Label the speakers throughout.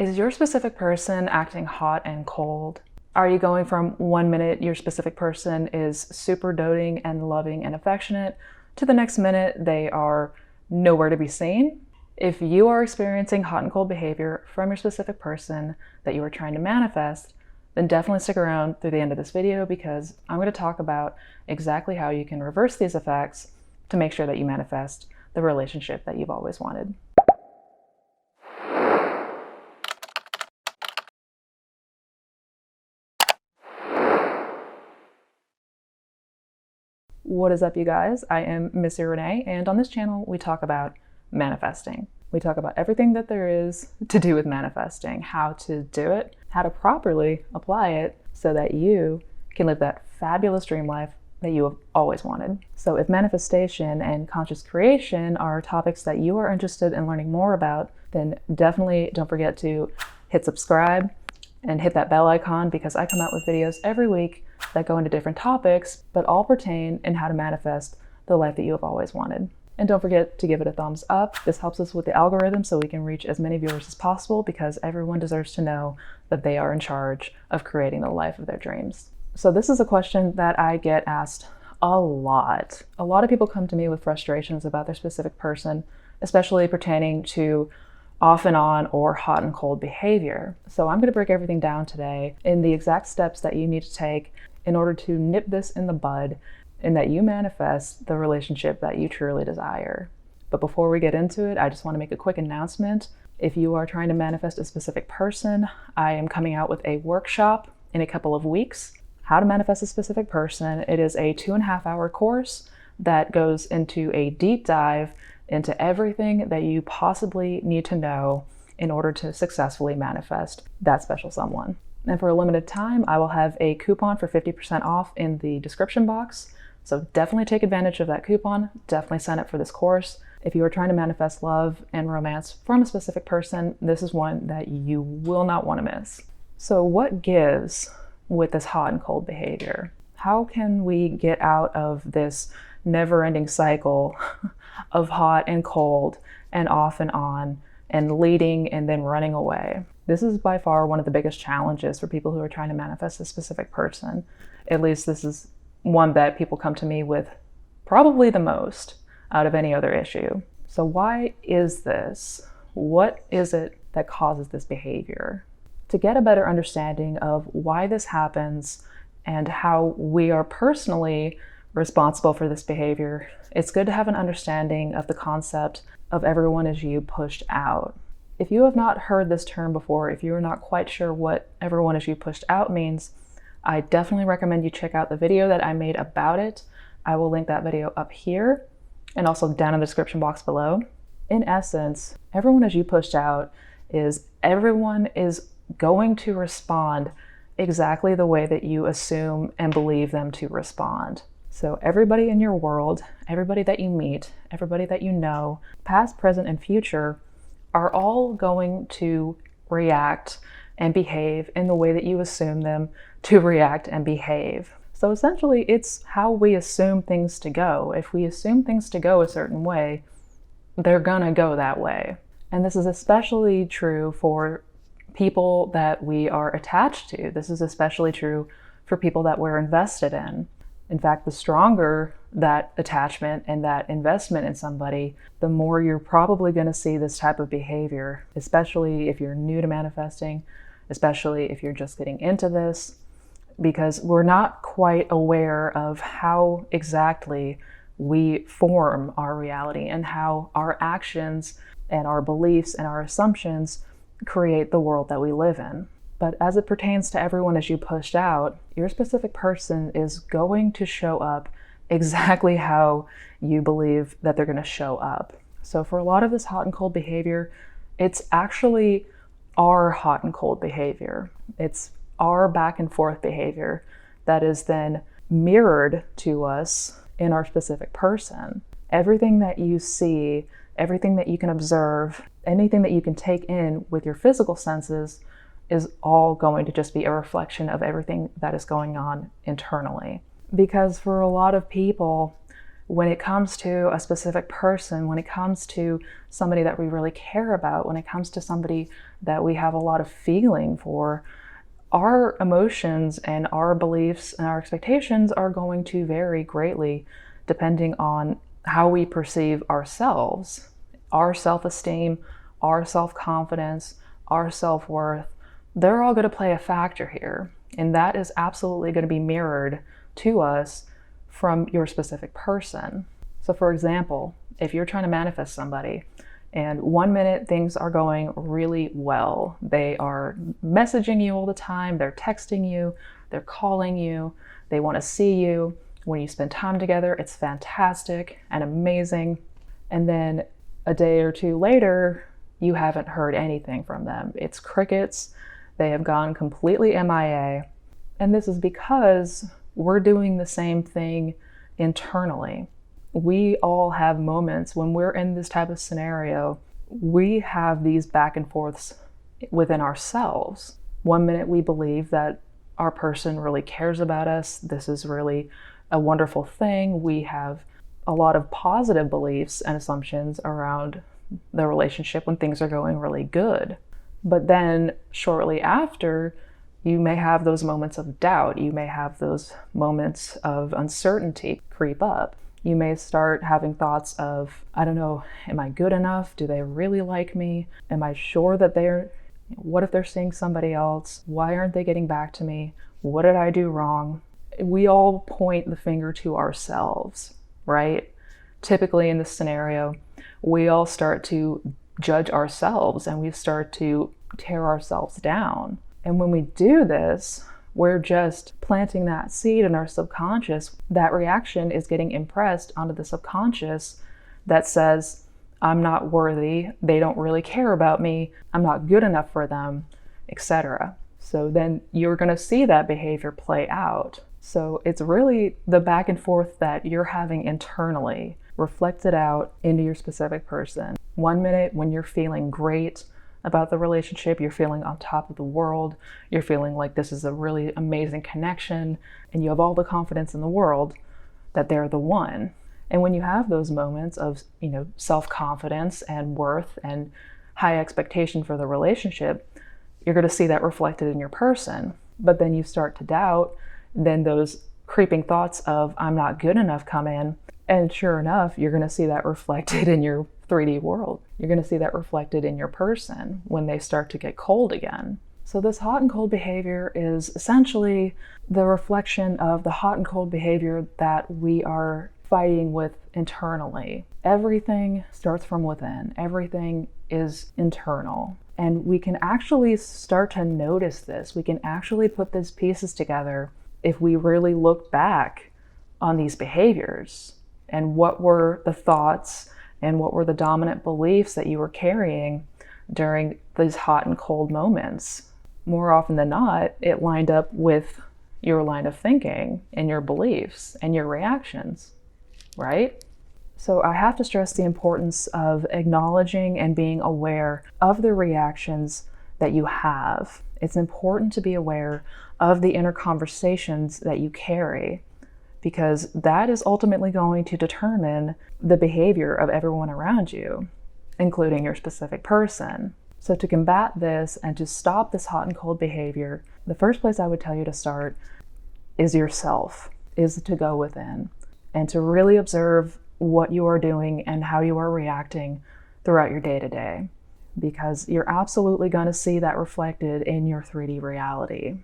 Speaker 1: Is your specific person acting hot and cold? Are you going from 1 minute your specific person is super doting and loving and affectionate to the next minute they are nowhere to be seen? If you are experiencing hot and cold behavior from your specific person that you are trying to manifest, then definitely stick around through the end of this video because I'm going to talk about exactly how you can reverse these effects to make sure that you manifest the relationship that you've always wanted. What is up, you guys? I am Missy Renee, and on this channel we talk about manifesting. We talk about everything that there is to do with manifesting, how to do it, how to properly apply it so that you can live that fabulous dream life that you have always wanted. So if manifestation and conscious creation are topics that you are interested in learning more about, then definitely don't forget to hit subscribe and hit that bell icon because I come out with videos every week that go into different topics, but all pertain in how to manifest the life that you have always wanted. And don't forget to give it a thumbs up. This helps us with the algorithm so we can reach as many viewers as possible because everyone deserves to know that they are in charge of creating the life of their dreams. So this is a question that I get asked a lot. A lot of people come to me with frustrations about their specific person, especially pertaining to off and on or hot and cold behavior. So I'm going to break everything down today in the exact steps that you need to take in order to nip this in the bud and that you manifest the relationship that you truly desire. But before we get into it, I just want to make a quick announcement. If you are trying to manifest a specific person, I am coming out with a workshop in a couple of weeks. How to manifest a specific person. It is a 2.5-hour course that goes into a deep dive into everything that you possibly need to know in order to successfully manifest that special someone. And for a limited time, I will have a coupon for 50% off in the description box. So definitely take advantage of that coupon. Definitely sign up for this course. If you are trying to manifest love and romance from a specific person, this is one that you will not want to miss. So what gives with this hot and cold behavior? How can we get out of this never-ending cycle of hot and cold and off and on and leading and then running away? This is by far one of the biggest challenges for people who are trying to manifest a specific person. At least this is one that people come to me with probably the most out of any other issue. So why is this? What is it that causes this behavior? To get a better understanding of why this happens and how we are personally responsible for this behavior, it's good to have an understanding of the concept of everyone is you pushed out. If you have not heard this term before, if you are not quite sure what everyone is you pushed out means, I definitely recommend you check out the video that I made about it. I will link that video up here and also down in the description box below. In essence, everyone is you pushed out is everyone is going to respond exactly the way that you assume and believe them to respond. So everybody in your world, everybody that you meet, everybody that you know, past, present, and future, are all going to react and behave in the way that you assume them to react and behave. So essentially, it's how we assume things to go. If we assume things to go a certain way, they're gonna go that way. And this is especially true for people that we are attached to. This is especially true for people that we're invested in. In fact, the stronger that attachment and that investment in somebody, the more you're probably going to see this type of behavior, especially if you're new to manifesting, especially if you're just getting into this, because we're not quite aware of how exactly we form our reality and how our actions and our beliefs and our assumptions create the world that we live in. But as it pertains to everyone as you pushed out, your specific person is going to show up exactly how you believe that they're going to show up. So for a lot of this hot and cold behavior, it's actually our hot and cold behavior. It's our back and forth behavior that is then mirrored to us in our specific person. Everything that you see, everything that you can observe, anything that you can take in with your physical senses is all going to just be a reflection of everything that is going on internally. Because for a lot of people, when it comes to a specific person, when it comes to somebody that we really care about, when it comes to somebody that we have a lot of feeling for, our emotions and our beliefs and our expectations are going to vary greatly depending on how we perceive ourselves, our self-esteem, our self-confidence, our self-worth. They're all going to play a factor here. And that is absolutely going to be mirrored to us from your specific person. So for example, if you're trying to manifest somebody and 1 minute things are going really well, they are messaging you all the time, they're texting you, they're calling you, they want to see you. When you spend time together, it's fantastic and amazing. And then a day or two later, you haven't heard anything from them. It's crickets. They have gone completely MIA. And this is because we're doing the same thing internally. We all have moments when we're in this type of scenario, we have these back and forths within ourselves. 1 minute we believe that our person really cares about us. This is really a wonderful thing. We have a lot of positive beliefs and assumptions around the relationship when things are going really good. But then shortly after, you may have those moments of doubt. You may have those moments of uncertainty creep up. You may start having thoughts of, I don't know, am I good enough? Do they really like me? Am I sure that what if they're seeing somebody else? Why aren't they getting back to me? What did I do wrong? We all point the finger to ourselves, right? Typically in this scenario, we all start to judge ourselves and we start to tear ourselves down. And when we do this, we're just planting that seed in our subconscious. That reaction is getting impressed onto the subconscious that says, I'm not worthy, they don't really care about me, I'm not good enough for them, etc. So then you're going to see that behavior play out. So it's really the back and forth that you're having internally reflected out into your specific person. 1 minute when you're feeling great about the relationship, you're feeling on top of the world, you're feeling like this is a really amazing connection, and you have all the confidence in the world that they're the one. And when you have those moments of, self-confidence and worth and high expectation for the relationship, you're going to see that reflected in your person. But then you start to doubt, then those creeping thoughts of I'm not good enough come in, and sure enough, you're going to see that reflected in your 3D world. You're going to see that reflected in your person when they start to get cold again. So this hot and cold behavior is essentially the reflection of the hot and cold behavior that we are fighting with internally. Everything starts from within. Everything is internal. And we can actually start to notice this. We can actually put these pieces together if we really look back on these behaviors and what were the thoughts and what were the dominant beliefs that you were carrying during these hot and cold moments. More often than not, it lined up with your line of thinking and your beliefs and your reactions, right? So I have to stress the importance of acknowledging and being aware of the reactions that you have. It's important to be aware of the inner conversations that you carry, because that is ultimately going to determine the behavior of everyone around you, including your specific person. So to combat this and to stop this hot and cold behavior, the first place I would tell you to start is yourself, is to go within and to really observe what you are doing and how you are reacting throughout your day-to-day, because you're absolutely going to see that reflected in your 3D reality.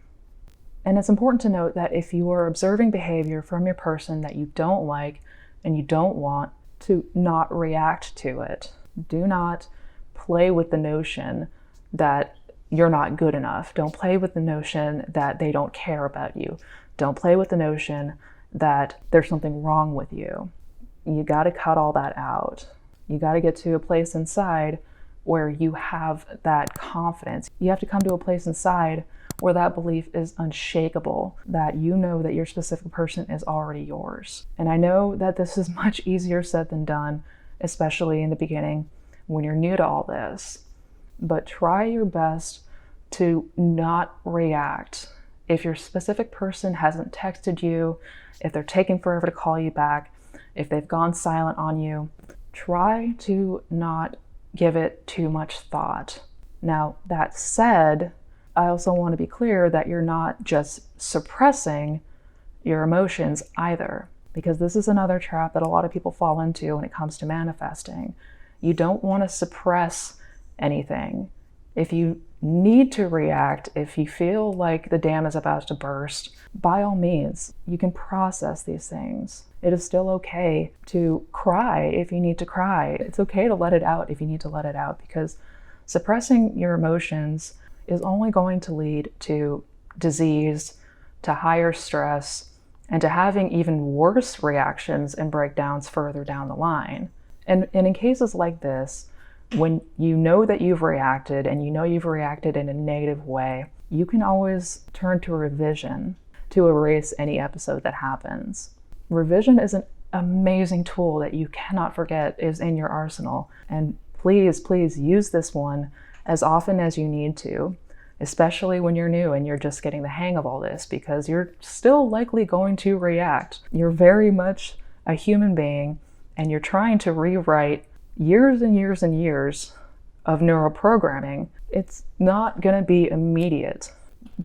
Speaker 1: And it's important to note that if you are observing behavior from your person that you don't like and you don't want, to not react to it. Do not play with the notion that you're not good enough. Don't play with the notion that they don't care about you. Don't play with the notion that there's something wrong with you. You got to cut all that out. You got to get to a place inside where you have that confidence. You have to come to a place inside where that belief is unshakable, that you know that your specific person is already yours. And I know that this is much easier said than done, especially in the beginning when you're new to all this. But try your best to not react. If your specific person hasn't texted you, if they're taking forever to call you back, if they've gone silent on you, try to not give it too much thought. Now, that said, I also want to be clear that you're not just suppressing your emotions either, because this is another trap that a lot of people fall into when it comes to manifesting. You don't want to suppress anything. If you need to react, if you feel like the dam is about to burst, by all means, you can process these things. It is still okay to cry if you need to cry. It's okay to let it out if you need to let it out, because suppressing your emotions is only going to lead to disease, to higher stress, and to having even worse reactions and breakdowns further down the line. And in cases like this, when you know that you've reacted and you know you've reacted in a negative way, you can always turn to revision to erase any episode that happens. Revision is an amazing tool that you cannot forget is in your arsenal. And please, please use this one as often as you need to, especially when you're new and you're just getting the hang of all this, because you're still likely going to react. You're very much a human being, and you're trying to rewrite years and years and years of neuroprogramming. It's not going to be immediate.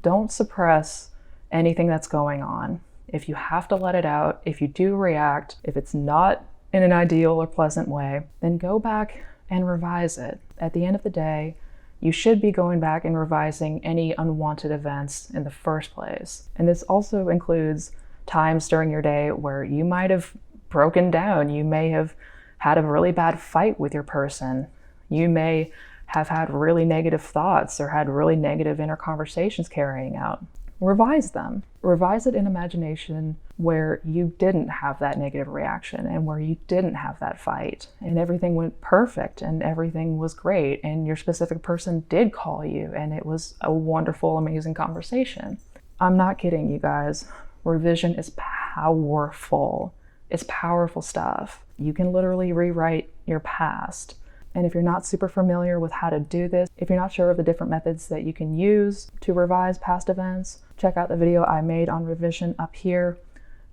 Speaker 1: Don't suppress anything that's going on. If you have to let it out, if you do react, if it's not in an ideal or pleasant way, then go back and revise it. At the end of the day, you should be going back and revising any unwanted events in the first place. And this also includes times during your day where you might have broken down. You may have had a really bad fight with your person. You may have had really negative thoughts or had really negative inner conversations carrying out. Revise them. Revise it in imagination where you didn't have that negative reaction and where you didn't have that fight and everything went perfect and everything was great and your specific person did call you and it was a wonderful, amazing conversation. I'm not kidding, you guys. Revision is powerful. It's powerful stuff. You can literally rewrite your past. And if you're not super familiar with how to do this, if you're not sure of the different methods that you can use to revise past events, check out the video I made on revision up here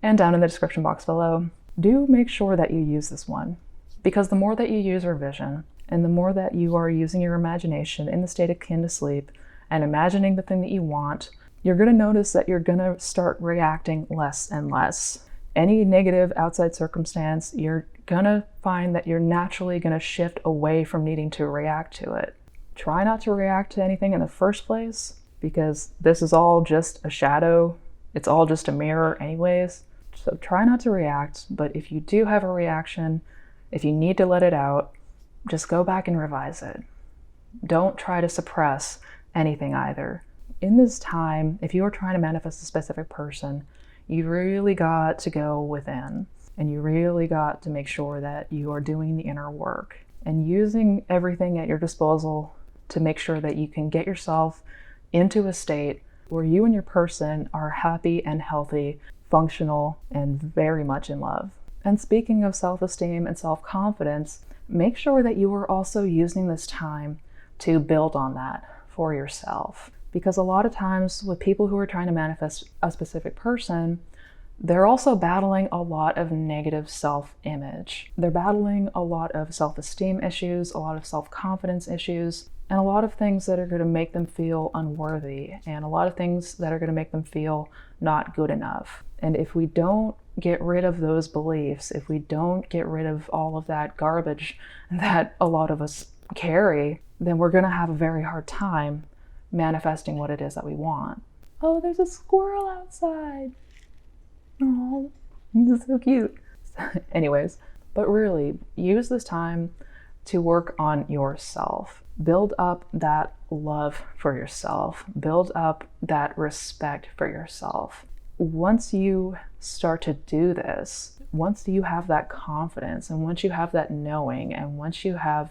Speaker 1: and down in the description box below. Do make sure that you use this one, because the more that you use revision and the more that you are using your imagination in the state akin to sleep and imagining the thing that you want, you're going to notice that you're going to start reacting less and less. Any negative outside circumstance, you're gonna find that you're naturally gonna shift away from needing to react to it. Try not to react to anything in the first place, because this is all just a shadow. It's all just a mirror anyways. So try not to react, but if you do have a reaction, if you need to let it out, just go back and revise it. Don't try to suppress anything either. In this time, if you are trying to manifest a specific person, you really got to go within, and you really got to make sure that you are doing the inner work and using everything at your disposal to make sure that you can get yourself into a state where you and your person are happy and healthy, functional, and very much in love. And speaking of self-esteem and self-confidence, make sure that you are also using this time to build on that for yourself. Because a lot of times with people who are trying to manifest a specific person, they're also battling a lot of negative self-image. They're battling a lot of self-esteem issues, a lot of self-confidence issues, and a lot of things that are going to make them feel unworthy, and a lot of things that are going to make them feel not good enough. And if we don't get rid of those beliefs, if we don't get rid of all of that garbage that a lot of us carry, then we're going to have a very hard time manifesting what it is that we want. Oh, there's a squirrel outside. Oh, this is so cute. Anyways, but really, use this time to work on yourself. Build up that love for yourself. Build up that respect for yourself. Once you start to do this, once you have that confidence, and once you have that knowing, and once you have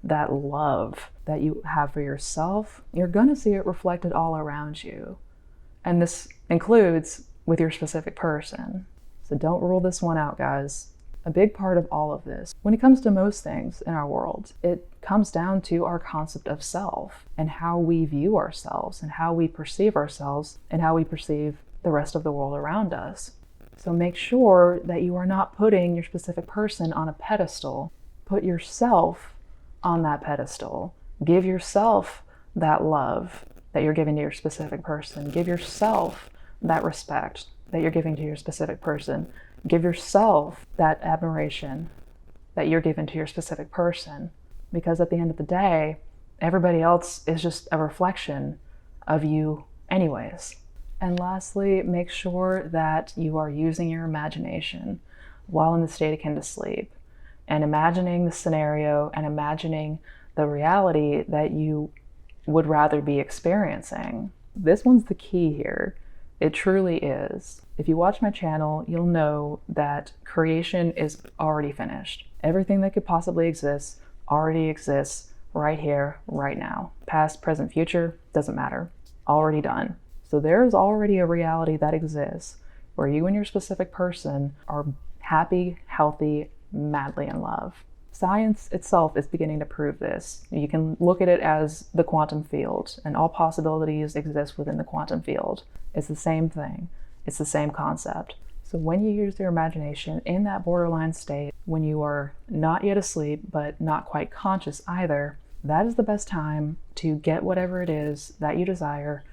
Speaker 1: that love that you have for yourself, you're going to see it reflected all around you. And this includes with your specific person. So don't rule this one out, guys. A big part of all of this, when it comes to most things in our world, it comes down to our concept of self and how we view ourselves and how we perceive ourselves and how we perceive the rest of the world around us. So make sure that you are not putting your specific person on a pedestal. Put yourself on that pedestal. Give yourself that love that you're giving to your specific person. Give yourself that respect that you're giving to your specific person. Give yourself that admiration that you're giving to your specific person. Because at the end of the day, everybody else is just a reflection of you anyways. And lastly, make sure that you are using your imagination while in the state akin to sleep, and imagining the scenario and imagining the reality that you would rather be experiencing. This one's the key here. It truly is. If you watch my channel, you'll know that creation is already finished. Everything that could possibly exist already exists right here, right now. Past, present, future, doesn't matter. Already done. So there's already a reality that exists where you and your specific person are happy, healthy, madly in love. Science itself is beginning to prove this. You can look at it as the quantum field, and all possibilities exist within the quantum field. It's the same thing. It's the same concept. So when you use your imagination in that borderline state, when you are not yet asleep, but not quite conscious either, that is the best time to get whatever it is that you desire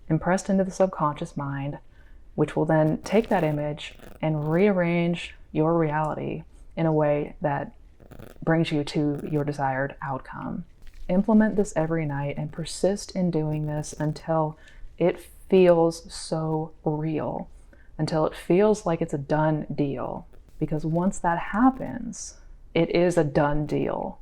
Speaker 1: impressed into the subconscious mind, which will then take that image and rearrange your reality in a way that brings you to your desired outcome. Implement this every night and persist in doing this until it feels so real, until it feels like it's a done deal. Because once that happens, it is a done deal.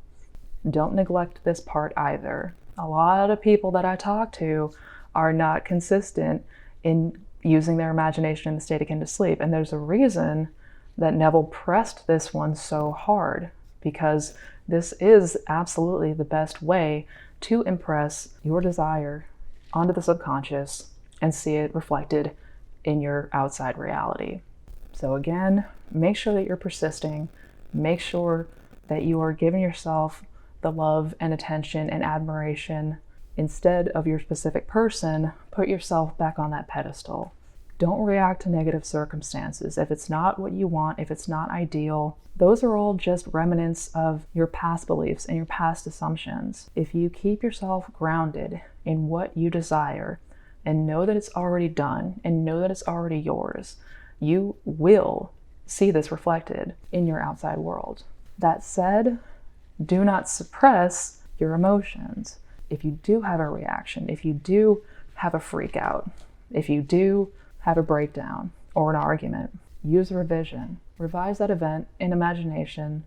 Speaker 1: Don't neglect this part either. A lot of people that I talk to are not consistent in using their imagination in the state akin to sleep. And there's a reason that Neville pressed this one so hard, because this is absolutely the best way to impress your desire onto the subconscious and see it reflected in your outside reality. So again, make sure that you're persisting. Make sure that you are giving yourself the love and attention and admiration. Instead of your specific person, put yourself back on that pedestal. Don't react to negative circumstances. If it's not what you want, if it's not ideal, those are all just remnants of your past beliefs and your past assumptions. If you keep yourself grounded in what you desire and know that it's already done and know that it's already yours, you will see this reflected in your outside world. That said, do not suppress your emotions. If you do have a reaction, if you do have a freak out, if you do have a breakdown or an argument, use revision. Revise that event in imagination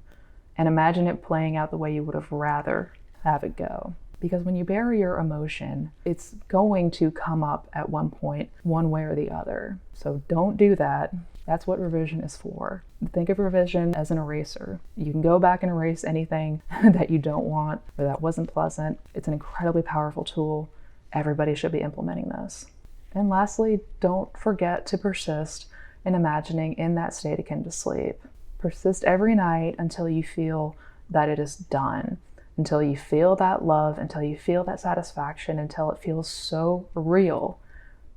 Speaker 1: and imagine it playing out the way you would have rather have it go. Because when you bury your emotion, it's going to come up at one point, one way or the other. So don't do that. That's what revision is for. Think of revision as an eraser. You can go back and erase anything that you don't want or that wasn't pleasant. It's an incredibly powerful tool. Everybody should be implementing this. And lastly, don't forget to persist in imagining in that state akin to sleep. Persist every night until you feel that it is done, until you feel that love, until you feel that satisfaction, until it feels so real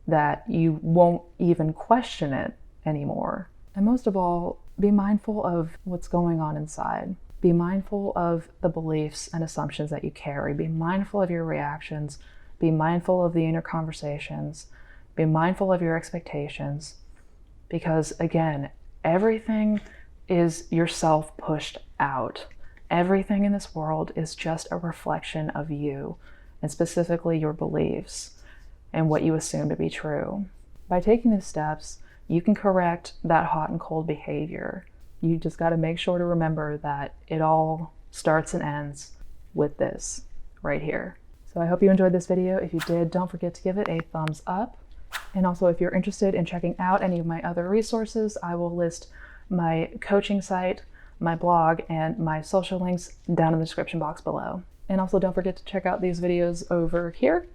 Speaker 1: that you won't even question it anymore. And most of all, be mindful of what's going on inside. Be mindful of the beliefs and assumptions that you carry. Be mindful of your reactions. Be mindful of the inner conversations. Be mindful of your expectations. Because again, everything is yourself pushed out. Everything in this world is just a reflection of you, and specifically your beliefs and what you assume to be true. By taking these steps, you can correct that hot and cold behavior. You just got to make sure to remember that it all starts and ends with this right here. So I hope you enjoyed this video. If you did, don't forget to give it a thumbs up. And also, if you're interested in checking out any of my other resources, I will list my coaching site, my blog, and my social links down in the description box below. And also don't forget to check out these videos over here.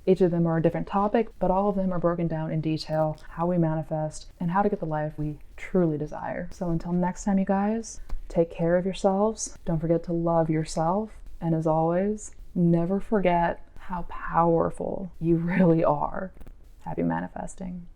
Speaker 1: Each of them are a different topic, but all of them are broken down in detail, how we manifest and how to get the life we truly desire. So until next time, you guys, take care of yourselves. Don't forget to love yourself. And as always, never forget how powerful you really are. Happy manifesting.